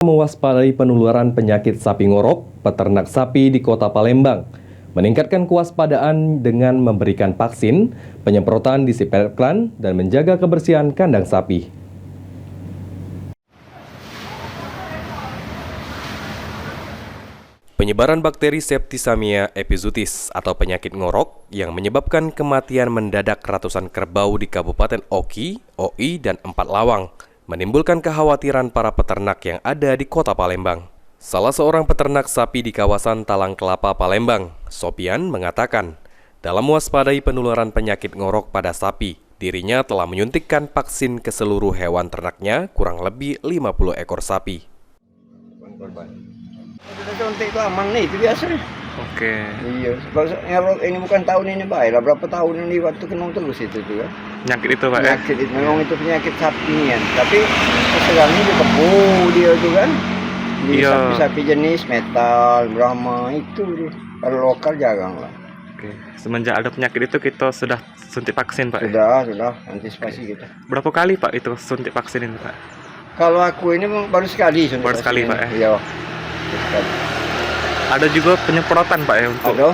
Mewaspadai penularan penyakit sapi ngorok, peternak sapi di Kota Palembang meningkatkan kewaspadaan dengan memberikan vaksin, penyemprotan disinfektan, dan menjaga kebersihan kandang sapi. Penyebaran bakteri Septicemia epizootis atau penyakit ngorok yang menyebabkan kematian mendadak ratusan kerbau di Kabupaten Oki, Oi, dan Empat Lawang menimbulkan kekhawatiran para peternak yang ada di Kota Palembang. Salah seorang peternak sapi di kawasan Talang Kelapa, Palembang, Sopian, mengatakan, dalam mewaspadai penularan penyakit ngorok pada sapi, dirinya telah menyuntikkan vaksin ke seluruh hewan ternaknya kurang lebih 50 ekor sapi. Suntik aman nih, itu biasa nih. Oke. Iya, ini bukan tahun ini baik lah, berapa tahun ini waktu kena terus itu juga. Penyakit itu Pak Penyakit itu, memang itu penyakit sapi kan. Tapi sekarang ini kebu dia itu kan. Di Iya. sapi-sapi jenis metal, Brahma itu dia. Kalau lokal jarang lah. Oke. Semenjak ada penyakit itu kita sudah suntik vaksin Pak. Sudah antisipasi kita. Berapa kali Pak itu suntik vaksin ini Pak? Kalau aku ini baru sekali suntik Baru sekali, vaksin Pak, ini. Iya. Sekali. Ada juga penyemprotan Pak ya untuk Ada?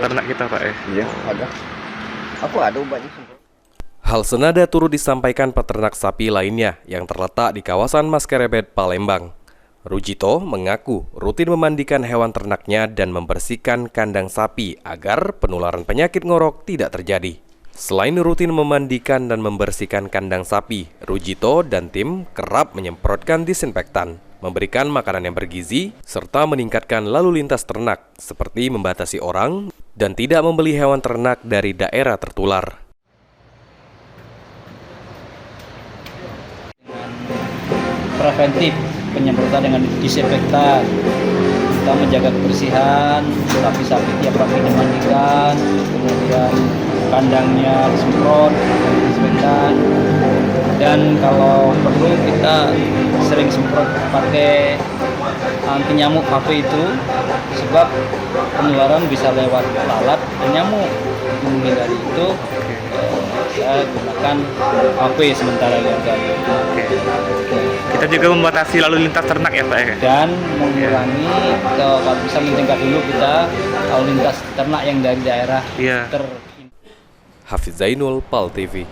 ternak kita Pak ya? Iya, ada. Aku ada obatnya. Hal senada turut disampaikan peternak sapi lainnya yang terletak di kawasan Maskerebet, Palembang. Rujito mengaku rutin memandikan hewan ternaknya dan membersihkan kandang sapi agar penularan penyakit ngorok tidak terjadi. Selain rutin memandikan dan membersihkan kandang sapi, Rujito dan tim kerap menyemprotkan disinfektan, memberikan makanan yang bergizi, serta meningkatkan lalu lintas ternak, seperti membatasi orang dan tidak membeli hewan ternak dari daerah tertular. Preventif, penyemprotan dengan disinfektan, kita menjaga kebersihan sapi-sapi tiap pagi dimandikan, kemudian kandangnya disemprot disinfektan, dan kalau perlu kita sering semprot pakai anti nyamuk HP itu, sebab penularan bisa lewat lalat dan nyamuk. Menghindari itu saya gunakan HP sementara ini. Kita juga membatasi lalu lintas ternak ya Pak ya? Dan mengurangi, kalau bisa mencegah dulu kita lalu lintas ternak yang dari daerah Iya. Hafiz Zainul, PAL TV.